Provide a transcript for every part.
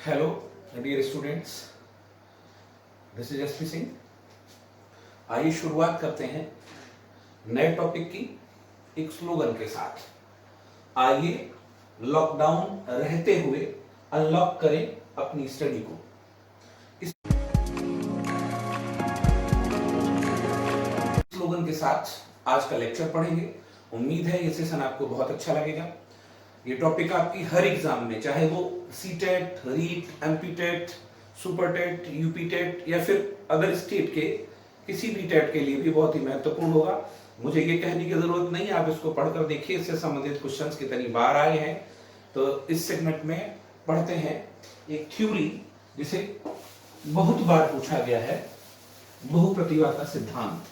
Hello dear students, this is SP Singh. आइए शुरुआत करते हैं नए टॉपिक की एक स्लोगन के साथ। आइए लॉकडाउन रहते हुए अनलॉक करें अपनी स्टडी को। इस स्लोगन के साथ आज का लेक्चर पढ़ेंगे। उम्मीद है ये सेशन आपको बहुत अच्छा लगेगा। ये टॉपिक आपकी हर एग्जाम में, चाहे वो CTET, REET, MPTET, Super TET, UPTET या फिर अदर स्टेट के किसी भी टेट के लिए भी बहुत ही महत्वपूर्ण होगा। मुझे ये कहने की जरूरत नहीं, आप इसको पढ़कर देखिए, इससे संबंधित क्वेश्चंस कितनी बार आए हैं। तो इस सेगमेंट में पढ़ते हैं एक थ्योरी जिसे बहुत बार पूछा गया है, बहुप्रतिभा का सिद्धांत।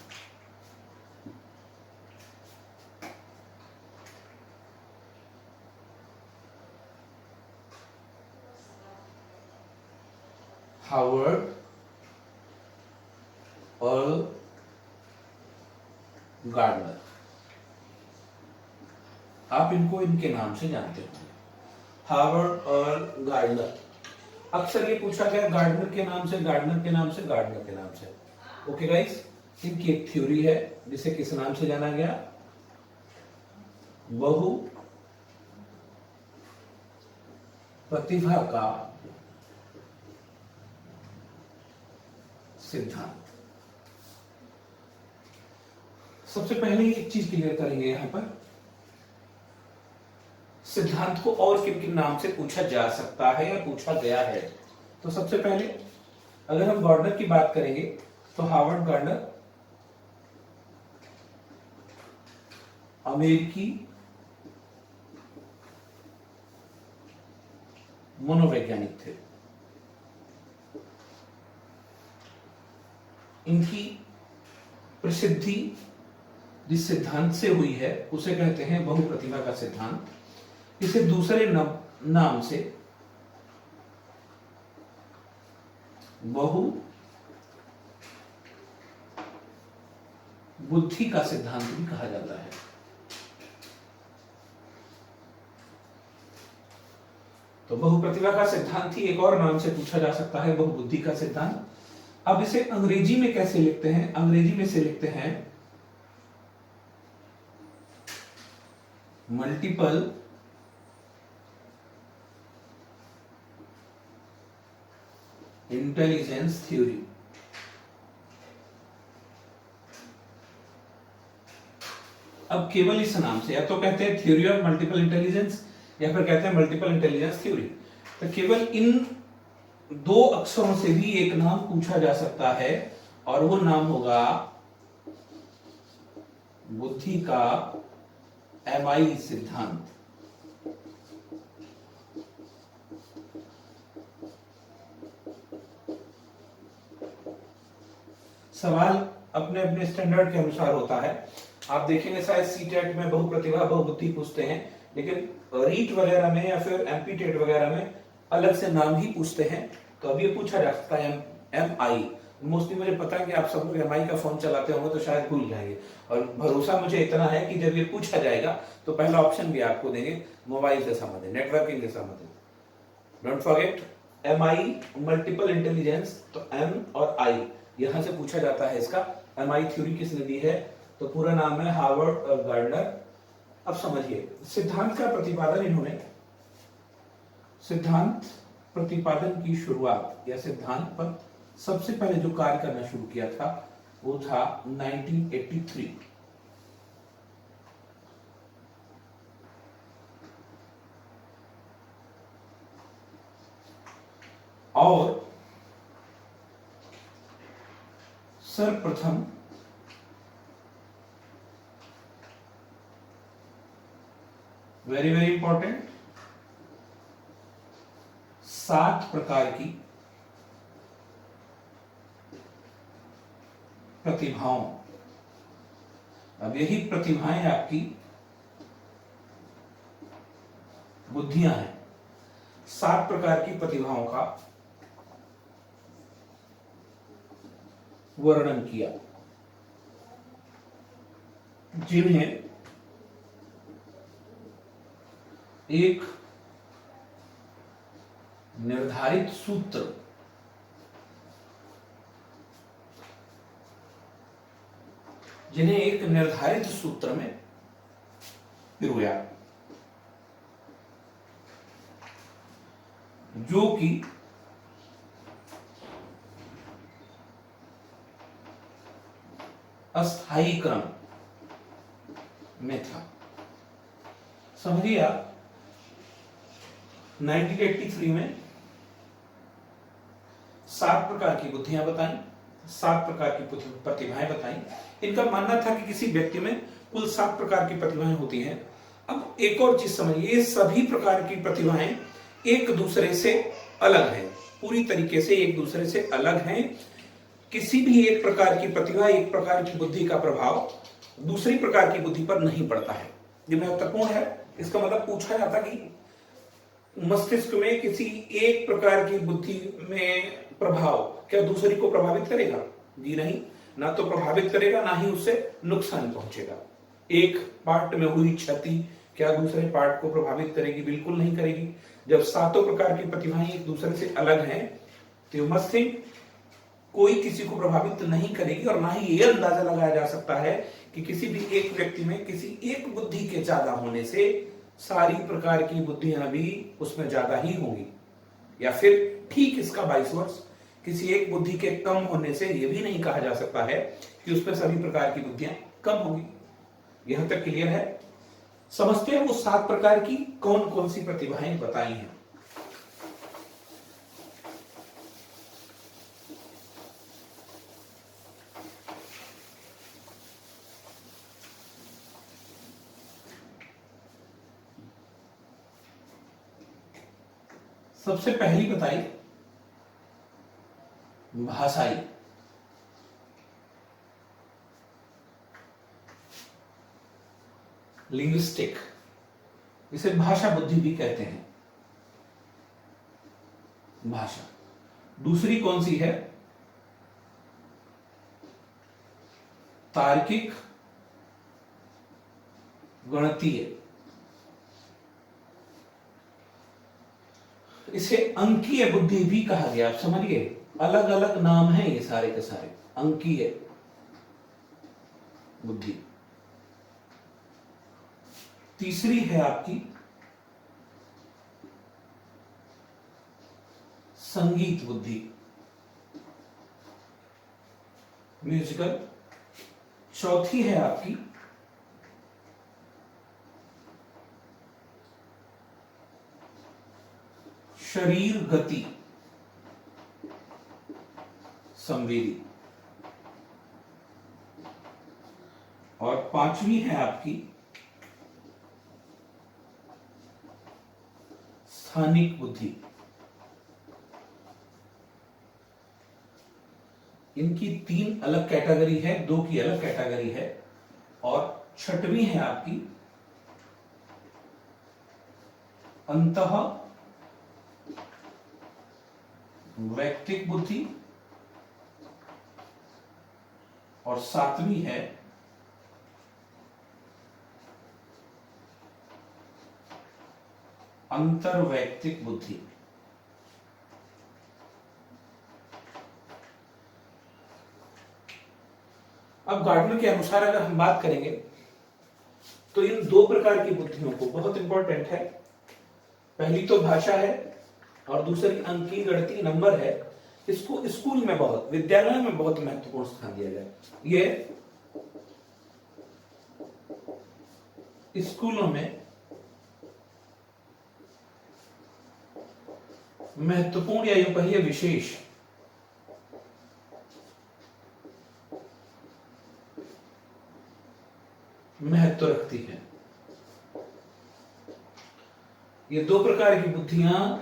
हार्वर्ड और गार्डनर, आप इनको इनके नाम से जानते होंगे, हार्वर्ड और गार्डनर। अक्सर ये पूछा गया गार्डनर के नाम से, गार्डनर के नाम से, गार्डनर के नाम से। ओके गाइस, इनकी एक थ्योरी है जिसे किस नाम से जाना गया, बहु प्रतिभा का सिद्धांत। सबसे पहले एक चीज क्लियर करेंगे यहां पर, सिद्धांत को और किन किन नाम से पूछा जा सकता है या पूछा गया है। तो सबसे पहले अगर हम गार्डनर की बात करेंगे तो हार्वर्ड गार्डनर अमेरिकी मनोवैज्ञानिक थे। इनकी प्रसिद्धि जिस सिद्धांत से हुई है उसे कहते हैं बहुप्रतिभा का सिद्धांत। इसे दूसरे नाम से बहु बुद्धि का सिद्धांत भी कहा जाता है। तो बहुप्रतिभा का सिद्धांत ही एक और नाम से पूछा जा सकता है, बहुबुद्धि का सिद्धांत। अब इसे अंग्रेजी में कैसे लिखते हैं? अंग्रेजी में से लिखते हैं मल्टीपल इंटेलिजेंस थ्योरी। अब केवल इस नाम से या तो कहते हैं थ्योरी ऑफ मल्टीपल इंटेलिजेंस या फिर कहते हैं मल्टीपल इंटेलिजेंस थ्योरी। तो केवल इन दो अक्षरों से भी एक नाम पूछा जा सकता है और वो नाम होगा बुद्धि का एमआई सिद्धांत। सवाल अपने अपने स्टैंडर्ड के अनुसार होता है। आप देखेंगे शायद सीटेट में बहुप्रतिभा बहुबुद्धि पूछते हैं, लेकिन रीट वगैरह में या फिर एमपीटेट वगैरह में अलग से नाम ही पूछते हैं। तो अब ये पूछा जा सकता है एम आई। मोस्टली मुझे पता है कि आप सब लोग एमआई का फोन चलाते होंगे तो शायद भूल जाएंगे, और भरोसा मुझे इतना है कि जब ये पूछा जाएगा तो पहला ऑप्शन भी आपको देंगे मोबाइल से संबंधित, नेटवर्किंग से संबंधित। Don't forget MI multiple intelligence. तो एम और आई यहां से पूछा जाता है इसका। एमआई थ्योरी किसने दी है? तो पूरा नाम है हार्वर्ड और गार्डनर। अब समझिए सिद्धांत का प्रतिपादन इन्होंने, सिद्धांत प्रतिपादन की शुरुआत या सिद्धांत पर सबसे पहले जो कार्य करना शुरू किया था वो था 1983। और सर्वप्रथम वेरी वेरी इंपॉर्टेंट 7 प्रकार की प्रतिभाओं, अब यही प्रतिभाएं आपकी बुद्धियां हैं। 7 प्रकार की प्रतिभाओं का वर्णन किया, जिन्हें एक निर्धारित सूत्र, जिन्हें एक निर्धारित सूत्र में पिरोया, जो कि अस्थायी क्रम में था। समझिए आप, 1983 में 7 प्रकार की बुद्धियां बताई, 7 प्रकार की प्रतिभाएं बताई। इनका मानना था कि किसी व्यक्ति में कुल 7 प्रकार की प्रतिभाएं होती हैं। अब एक और चीज समझिए, ये सभी प्रकार की प्रतिभाएं एक दूसरे से अलग हैं, पूरी तरीके से एक दूसरे से अलग हैं। किसी भी एक प्रकार की प्रतिभा, एक प्रकार की बुद्धि का प्रभाव दूसरी प्रकार की बुद्धि पर नहीं पड़ता है। ये महत्वपूर्ण है। इसका मतलब पूछा जाता कि मस्तिष्क में किसी एक प्रकार की बुद्धि में प्रभाव क्या दूसरी को प्रभावित करेगा? जी नहीं, ना तो प्रभावित करेगा, ना ही उससे नुकसान पहुंचेगा। एक पार्ट में हुई क्षति क्या दूसरे पार्ट को प्रभावित करेगी? बिल्कुल नहीं करेगी। जब 7 प्रकार की प्रतिभाएं एक दूसरे से अलग हैं, तो मस्तिष्क कोई किसी को प्रभावित नहीं करेगी, और ना ही यह अंदाजा लगाया जा सकता है कि किसी भी एक व्यक्ति में किसी एक बुद्धि के ज्यादा होने से सारी प्रकार की बुद्धियां भी उसमें ज्यादा ही होंगी, या फिर ठीक इसका 22 वर्ष किसी एक बुद्धि के कम होने से यह भी नहीं कहा जा सकता है कि उसमें सभी प्रकार की बुद्धियां कम होंगी। यहां तक क्लियर है? समझते हैं वो 7 प्रकार की कौन कौन सी प्रतिभाएं बताई हैं। सबसे पहली बताई भाषाई। लिंग्विस्टिक, इसे भाषा बुद्धि भी कहते हैं, भाषा। दूसरी कौन सी है? तार्किक गणितीय, इसे अंकीय बुद्धि भी कहा गया। आप समझिए, अलग अलग नाम हैं ये सारे के सारे। अंकीय बुद्धि। तीसरी है आपकी संगीत बुद्धि, म्यूजिकल। चौथी है आपकी शरीर गति, संवेदी। और पांचवी है आपकी स्थानिक बुद्धि। इनकी 3 अलग कैटेगरी है, 2 की अलग कैटेगरी है। और छठवीं है आपकी अंतः वैयक्तिक बुद्धि। और 7वीं है अंतर्वैयक्तिक बुद्धि। अब गार्डनर के अनुसार अगर हम बात करेंगे तो इन 2 प्रकार की बुद्धियों को, बहुत इंपॉर्टेंट है, पहली तो भाषा है और दूसरी अंकीय गणितीय नंबर है। इसको स्कूल में बहुत, विद्यालय में बहुत महत्वपूर्ण स्थान दिया जाए। ये स्कूलों में महत्वपूर्ण या यूं कहिए विशेष महत्व रखती है। ये 2 प्रकार की बुद्धियां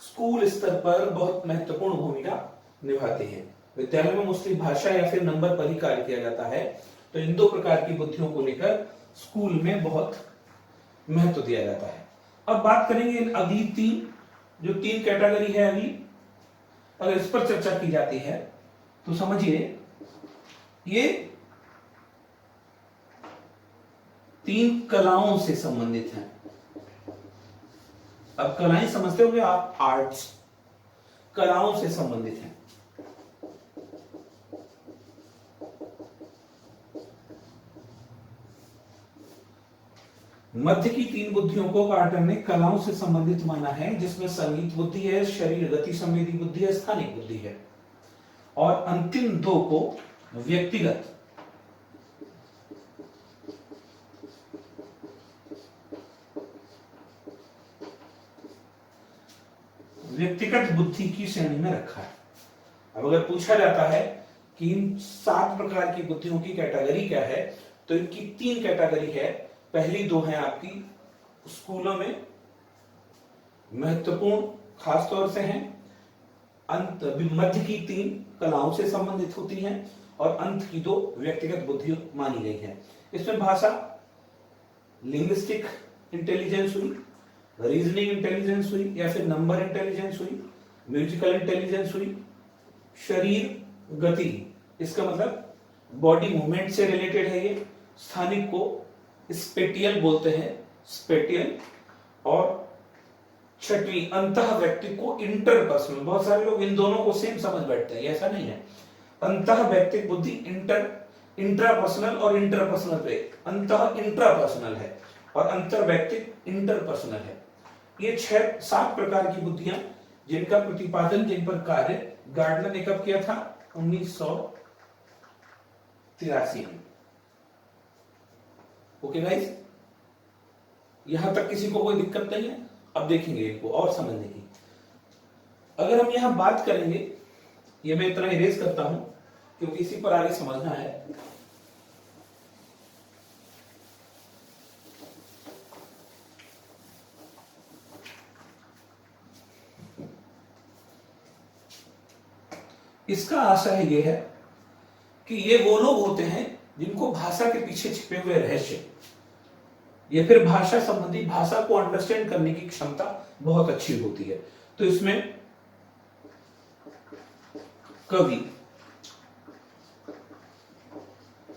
स्कूल स्तर पर बहुत महत्वपूर्ण भूमिका निभाती हैं। विद्यालय में मोस्टली भाषा या फिर नंबर पर ही कार्य किया जाता है, तो इन 2 प्रकार की बुद्धियों को लेकर स्कूल में बहुत महत्व दिया जाता है। अब बात करेंगे अगली 3 कैटेगरी है अगली, अगर इस पर चर्चा की जाती है तो समझिए ये 3 कलाओं से संबंधित हैं। अब कलाएं समझते होंगे आप, आर्ट्स, कलाओं से संबंधित हैं। मध्य की 3 बुद्धियों को कार्टर ने कलाओं से संबंधित माना है, जिसमें संगीत बुद्धि है, शरीर गति संवेदी बुद्धि है, स्थानिक बुद्धि है, और अंतिम 2 को व्यक्तिगत बुद्धि की श्रेणी में रखा है। अब अगर पूछा जाता है कि इन 7 प्रकार की बुद्धियों की कैटेगरी क्या है, तो इनकी 3 कैटेगरी है। पहली 2 हैं आपकी स्कूलों में महत्वपूर्ण खासतौर से हैं, अंत मध्य की 3 कलाओं से संबंधित होती हैं, और अंत की 2 व्यक्तिगत बुद्धि मानी गई है। इसमें भाषा, लिंग्विस्टिक इंटेलिजेंस हुई, रीजनिंग इंटेलिजेंस हुई, या फिर नंबर इंटेलिजेंस हुई, म्यूजिकल इंटेलिजेंस हुई, शरीर गति, इसका मतलब बॉडी मूवमेंट से रिलेटेड है ये, स्थानिक को स्पेटियल बोलते हैं, स्पेटियल, और छठवीं अंतः व्यक्ति को इंटरपर्सनल। बहुत सारे लोग इन दोनों को सेम समझ बैठते हैं, ऐसा नहीं है। अंतः व्यक्तिक बुद्धि इंट्रापर्सनल और इंटरपर्सनल पे, अंतः इंट्रापर्सनल है और अंतर व्यक्तिक इंटरपर्सनल है। ये 7 प्रकार की बुद्धियां जिनका प्रतिपादन, जिन पर कार्य गार्डनर ने कब किया था? 1983 में। ओके गाइस, यहां तक किसी को कोई दिक्कत नहीं है? अब देखेंगे इनको और समझने की। अगर हम यहां बात करेंगे, ये मैं इतना इरेज करता हूं क्योंकि इसी पर आगे समझना है। इसका आशय ये है कि ये वो लोग होते हैं जिनको भाषा के पीछे छिपे हुए रहस्य या फिर भाषा संबंधी, भाषा को अंडरस्टैंड करने की क्षमता बहुत अच्छी होती है। तो इसमें कवि,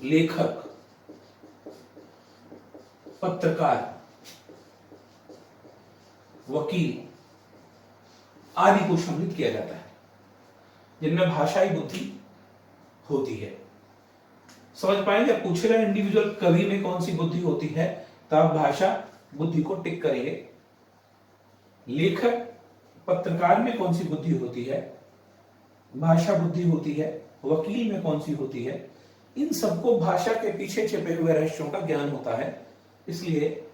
लेखक, पत्रकार, वकील आदि को सम्मिलित किया जाता है, जिनमें भाषाई बुद्धि होती है। समझ पाएंगे? पूछेगा इंडिविजुअल कवि में कौन सी बुद्धि होती है, तो आप भाषा बुद्धि को टिक करेंगे। लेखक, पत्रकार में कौन सी बुद्धि होती है, भाषा बुद्धि होती है। वकील में कौन सी होती है, इन सबको भाषा के पीछे छिपे हुए रहस्यों का ज्ञान होता है। इसलिए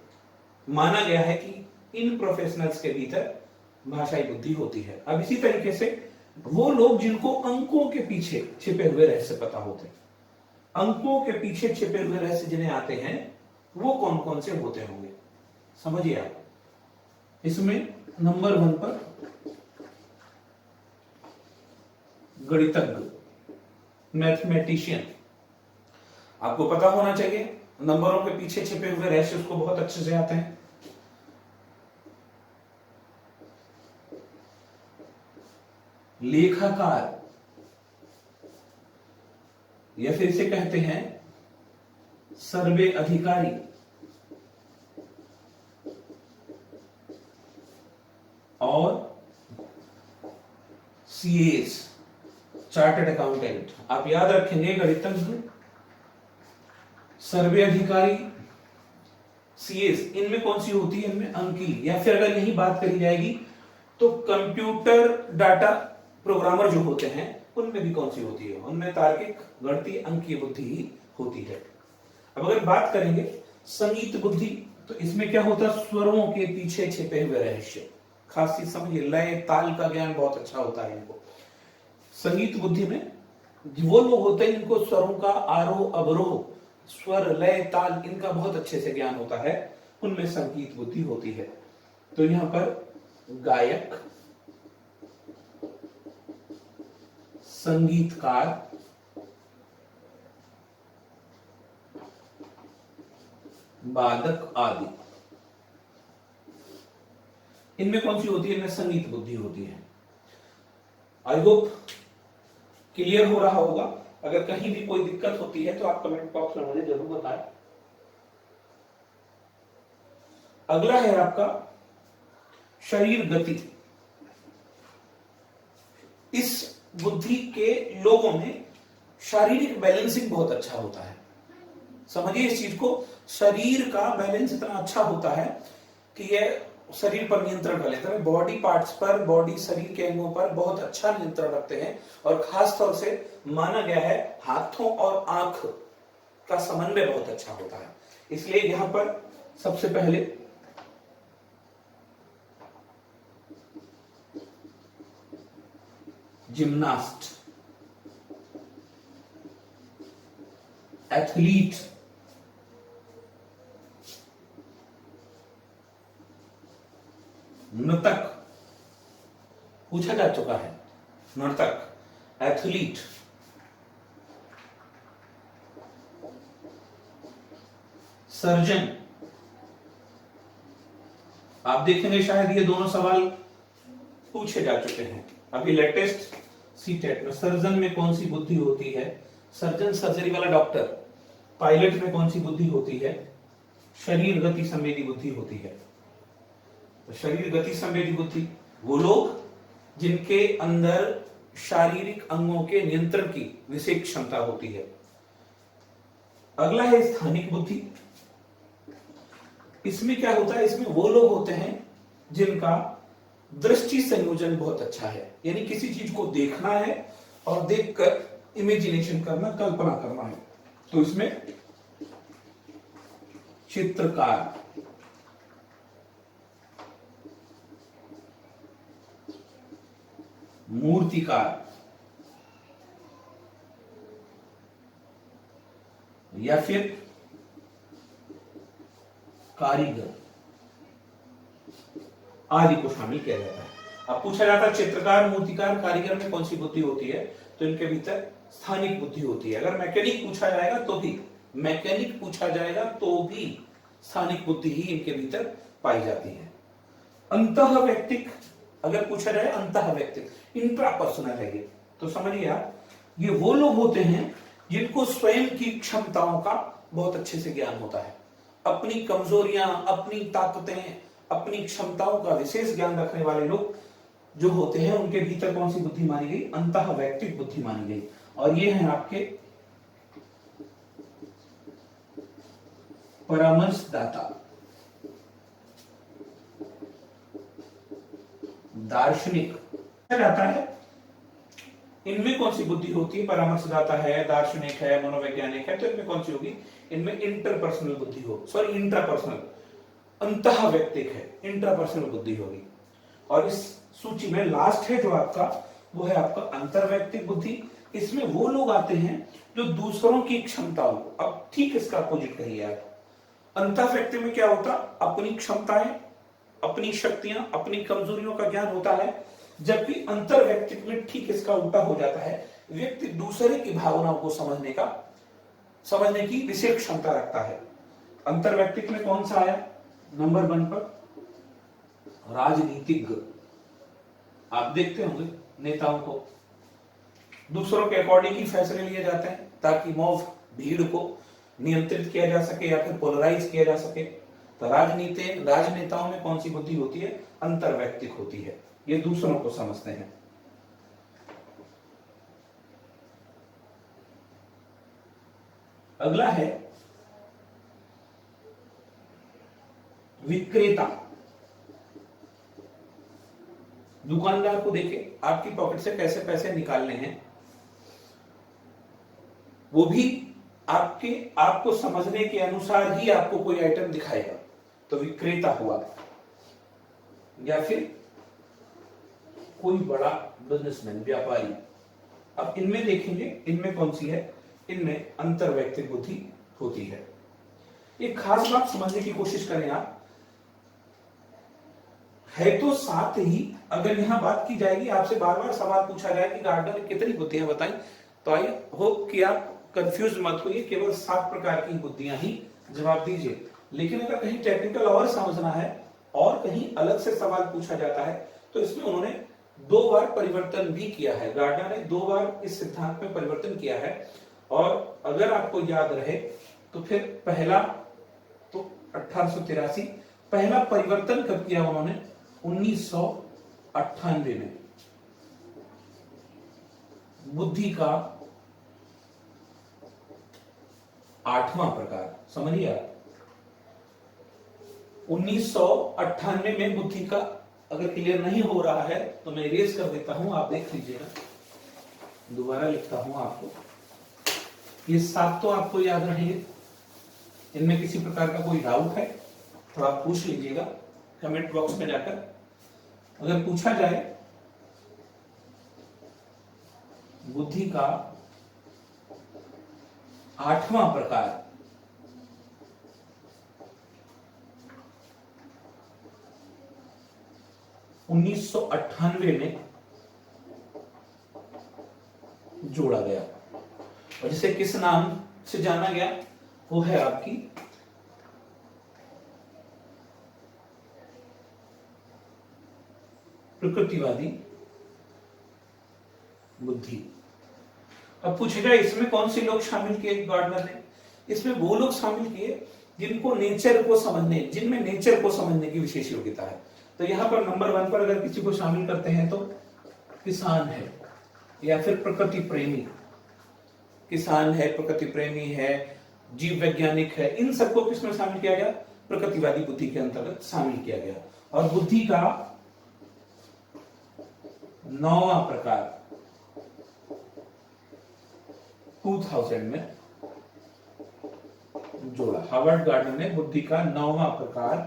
माना गया है कि इन प्रोफेशनल्स के भीतर भाषाई बुद्धि होती है। अब इसी तरीके से वो लोग जिनको अंकों के पीछे छिपे हुए रहस्य पता होते हैं, अंकों के पीछे छिपे हुए रहस्य जिन्हें आते हैं, वो कौन कौन से होते होंगे, समझिए आप। इसमें नंबर 1 पर गणितज्ञ, मैथमेटिशियन। आपको पता होना चाहिए नंबरों के पीछे छिपे हुए रहस्य उसको बहुत अच्छे से आते हैं। लेखाकार या फिर इसे कहते हैं सर्वे अधिकारी, और सीएस, चार्टर्ड अकाउंटेंट। आप याद रखेंगे गणितज्ञ, सर्वे अधिकारी, सीएस, इनमें कौन सी होती है? इनमें अंकी, या फिर अगर यही बात करी जाएगी तो कंप्यूटर डाटा प्रोग्रामर जो होते हैं उनमें भी कौन सी होती है? उनमें तार्किक, गणितीय, अंकीय बुद्धि ही होती है। अब अगर बात करेंगे संगीत बुद्धि, तो इसमें क्या होता है? स्वरों के पीछे छिपे हुए रहस्य। खास चीज समझिए, लय ताल का ज्ञान बहुत अच्छा होता है इनको। संगीत बुद्धि में वो लोग होते हैं जिनको स्वरों का आरोह अवरोह, स्वर, लय, ताल, इनका बहुत अच्छे से ज्ञान होता है, उनमें संगीत बुद्धि होती है। तो यहां पर गायक, संगीतकार, वादक आदि, इनमें कौन सी होती है? इनमें संगीत बुद्धि होती है। आई होप क्लियर हो रहा होगा। अगर कहीं भी कोई दिक्कत होती है तो आप कमेंट बॉक्स में मुझे जरूर बताएं। अगला है आपका शरीर गति। इस बुद्धि के लोगों में शारीरिक बैलेंसिंग बहुत अच्छा होता है। समझिए इस चीज को, शरीर का बैलेंस इतना अच्छा होता है कि यह शरीर पर नियंत्रण कर लेते हैं, बॉडी पार्ट्स पर, बॉडी शरीर के अंगों पर बहुत अच्छा नियंत्रण रखते हैं। और खास तौर से माना गया है हाथों और आंख का समन्वय बहुत अच्छा होता है। इसलिए यहां पर सबसे पहले जिम्नास्ट, एथलीट, नर्तक पूछा जा चुका है, नर्तक, एथलीट, सर्जन। आप देखेंगे शायद ये दोनों सवाल पूछे जा चुके हैं अभी लेटेस्ट सीटेट में। सर्जन में कौन सी बुद्धि होती है? सर्जन सर्जरी वाला डॉक्टर। पायलट में कौन सी बुद्धि होती है? शरीर गति संवेदी बुद्धि होती है। तो शरीर गति संवेदी बुद्धि वो लोग जिनके अंदर शारीरिक अंगों के नियंत्रण की विशेष क्षमता होती है। अगला है स्थानिक बुद्धि। इसमें क्या होता है? इसमें वो लोग होते हैं जिनका दृष्टि संयोजन बहुत अच्छा है, यानी किसी चीज को देखना है और देखकर इमेजिनेशन करना, कल्पना करना है। तो इसमें चित्रकार, मूर्तिकार या फिर कारीगर आदि को शामिल किया जाता है। अब पूछा जाता है चित्रकार, मूर्तिकार, कारीगर में कौन सी बुद्धि होती है? तो इनके भीतर स्थानिक बुद्धि होती है। अगर मैकेनिक पूछा जाएगा तो भी, मैकेनिक पूछा जाएगा तो भी स्थानिक बुद्धि ही इनके भीतर पाई जाती है। अंतः व्यक्तिक अगर पूछा जाए, अंतः व्यक्तिक इंट्रापर्सनल है ये, तो समझिए आप, ये वो लोग होते हैं जिनको स्वयं की क्षमताओं का बहुत अच्छे से ज्ञान होता है। अपनी कमजोरियां, अपनी ताकतें, अपनी क्षमताओं का विशेष ज्ञान रखने वाले लोग जो होते हैं उनके भीतर कौन सी बुद्धि मानी गई? अंतः वैयक्तिक बुद्धि मानी गई। और ये है आपके परामर्शदाता, दार्शनिक जाता है। इनमें कौन सी बुद्धि होती है? परामर्शदाता है, दार्शनिक है, मनोवैज्ञानिक है। तो इनमें कौन सी होगी? इनमें इंटरपर्सनल बुद्धि हो, सॉरी इंट्रापर्सनल, अंतः व्यक्तिक है, इंट्रापर्सनल बुद्धि होगी। और इस सूची में लास्ट है जो आपका, वो है आपका अंतर्वैयक्तिक बुद्धि। इसमें वो लोग आते हैं जो दूसरों की क्षमताओं, अब ठीक इसका अपोजिट कहिए आप। अंतः व्यक्ति में क्या होता? अपनी क्षमताएं, अपनी शक्तियां, अपनी कमजोरियों का ज्ञान होता है। जबकि अंतर व्यक्तित्व में ठीक इसका उल्टा हो जाता है। व्यक्ति दूसरे की भावनाओं को समझने की विशेष क्षमता रखता है। अंतर व्यक्तित्व में कौन सा आया नंबर 1 पर? राजनीतिज्ञ। आप देखते होंगे नेताओं को दूसरों के अकॉर्डिंग ही फैसले लिए जाते हैं ताकि मॉब, भीड़ को नियंत्रित किया जा सके या फिर पोलराइज किया जा सके। तो राजनेताओं में कौन सी बुद्धि होती है? अंतर्वैयक्तिक होती है। ये दूसरों को समझते हैं। अगला है विक्रेता। दुकानदार को देखे आपकी पॉकेट से कैसे पैसे निकालने हैं, वो भी आपको समझने के अनुसार ही आपको कोई आइटम दिखाएगा, तो विक्रेता हुआ। या फिर कोई बड़ा बिजनेसमैन, व्यापारी। अब इनमें देखेंगे इनमें कौन सी है? इनमें अंतर्वैयक्तिक बुद्धि होती है। एक खास बात समझने की कोशिश करें आप, है तो साथ ही अगर यहां बात की जाएगी, आपसे बार बार सवाल पूछा जाए कि गार्डनर ने कितनी बुद्धियां बताई, तो आई होप कि आप कंफ्यूज मत होइए, केवल 7 प्रकार की बुद्धियां ही जवाब दीजिए। लेकिन अगर कहीं टेक्निकल और समझना है और कहीं अलग से सवाल पूछा जाता है, तो इसमें उन्होंने 2 बार परिवर्तन भी किया है। गार्डनर ने 2 बार इस सिद्धांत में परिवर्तन किया है। और अगर आपको याद रहे तो फिर पहला तो 1883, पहला परिवर्तन कब किया उन्होंने? 1998 में। बुद्धि का 8वां प्रकार। समझिए आप, 1998 में बुद्धि का, अगर क्लियर नहीं हो रहा है तो मैं इरेज कर देता हूं, आप देख लीजिएगा, दोबारा लिखता हूं आपको। ये 7 तो आपको याद रहेंगे। इनमें किसी प्रकार का कोई डाउट है तो आप पूछ लीजिएगा कमेंट बॉक्स में जाकर। अगर पूछा जाए बुद्धि का 8वां प्रकार, उन्नीस सौ 98 में जोड़ा गया, और जिसे किस नाम से जाना गया, वो है आपकी प्रकृतिवादी बुद्धि। अब पूछेगा इसमें कौन से लोग शामिल किए गार्डनर ने? इसमें वो लोग शामिल किए जिनको नेचर को समझने, जिनमें नेचर को समझने की विशेष योग्यता है। तो यहां पर नंबर 1 पर अगर किसी को शामिल करते हैं तो किसान है, या फिर प्रकृति प्रेमी, किसान है, प्रकृति प्रेमी है, जीव वैज्ञानिक है, इन सबको किसमें शामिल किया गया? प्रकृतिवादी बुद्धि के अंतर्गत शामिल किया गया। और बुद्धि का 9वां प्रकार 2000 में जोड़ा। हार्वर्ड गार्डनर ने बुद्धि का 9वां प्रकार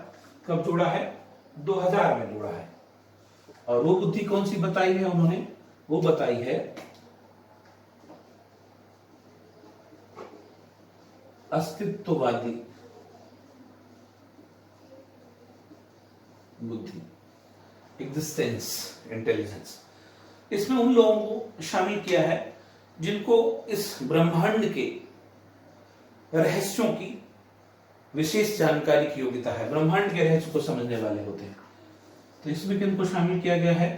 कब जोड़ा है? 2000 में जोड़ा है। और वो बुद्धि कौन सी बताई है उन्होंने? वो बताई है अस्तित्ववादी बुद्धि, एग्जिस्टेंस इंटेलिजेंस। इसमें उन लोगों को शामिल किया है जिनको इस ब्रह्मांड के रहस्यों की विशेष जानकारी की योग्यता है, ब्रह्मांड के रहस्य को समझने वाले होते हैं। तो इसमें किनको शामिल किया गया है?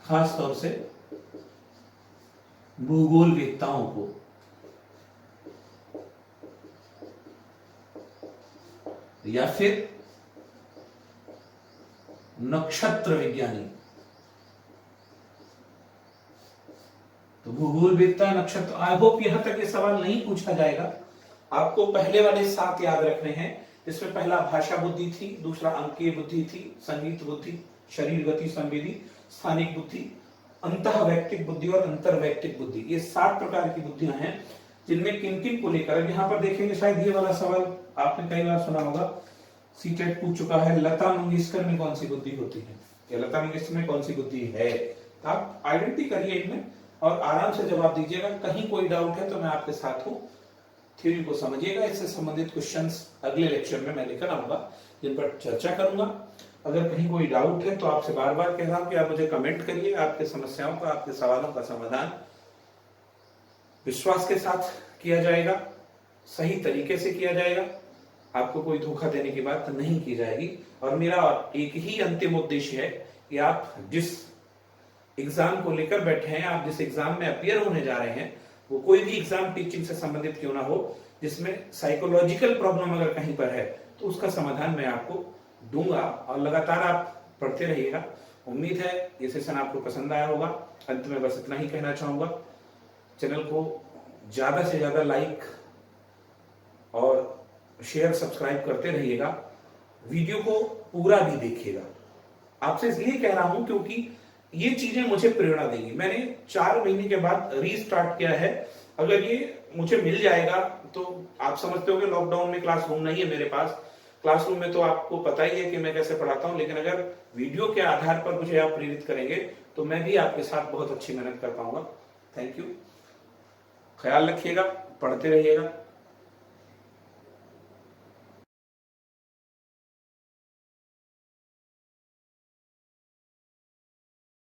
खास तौर से भूगोलवेत्ताओं को, या फिर नक्षत्र विज्ञानी। तो भूगोलवेत्ता, नक्षत्र, आई होप यहां तक ये सवाल नहीं पूछा जाएगा। आपको पहले वाले 7 याद रखने हैं, जिसमें पहला भाषा बुद्धि थी, दूसरा अंकीय बुद्धि थी, संगीत बुद्धि, शरीर गति संवेदी, स्थानिक बुद्धि, अंतःवैयक्तिक बुद्धि और अंतर्वैयक्तिक बुद्धि। ये 7 प्रकार की बुद्धियां हैं जिनमें किन किन को लेकर, यहाँ पर देखेंगे शायद ये वाला सवाल आपने कई बार सुना होगा, सीटेट पूछ चुका है, लता मंगेशकर में कौन सी बुद्धि होती है, या लता मंगेशकर में कौन सी बुद्धि है? आप आइडेंटिटी करिए इनमें और आराम से जवाब दीजिएगा। कहीं कोई डाउट है तो मैं आपके साथ हूं, थ्योरी को समझिएगा। इससे संबंधित क्वेश्चंस अगले लेक्चर में मैं लेकर आऊंगा, जिन पर चर्चा करूंगा। अगर कहीं कोई डाउट है तो आपसे बार बार कह रहा हूं कि आप मुझे कमेंट करिए, आपके समस्याओं का, आपके सवालों का समाधान विश्वास के साथ किया जाएगा, सही तरीके से किया जाएगा, आपको कोई धोखा देने की बात नहीं की जाएगी। और मेरा एक ही अंतिम उद्देश्य है कि आप जिस एग्जाम को लेकर बैठे हैं, आप जिस एग्जाम में अपीयर होने जा रहे हैं, वो कोई भी एग्जाम टीचिंग से संबंधित क्यों ना हो, जिसमें साइकोलॉजिकल प्रॉब्लम अगर कहीं पर है तो उसका समाधान मैं आपको दूंगा। और लगातार आप पढ़ते रहिएगा। उम्मीद है ये सेशन आपको पसंद आया होगा। अंत में बस इतना ही कहना चाहूंगा, चैनल को ज्यादा से ज्यादा लाइक और शेयर, सब्सक्राइब करते रहिएगा। वीडियो को पूरा भी देखिएगा। आपसे इसलिए कह रहा हूं क्योंकि ये चीजें मुझे प्रेरणा देंगी। मैंने 4 महीने के बाद रीस्टार्ट किया है। अगर ये मुझे मिल जाएगा तो आप समझते हो कि लॉकडाउन में क्लासरूम नहीं है मेरे पास। क्लासरूम में तो आपको पता ही है कि मैं कैसे पढ़ाता हूं, लेकिन अगर वीडियो के आधार पर मुझे आप प्रेरित करेंगे तो मैं भी आपके साथ बहुत अच्छी मेहनत कर पाऊंगा। Thank you. ख्याल रखिएगा, पढ़ते रहिएगा।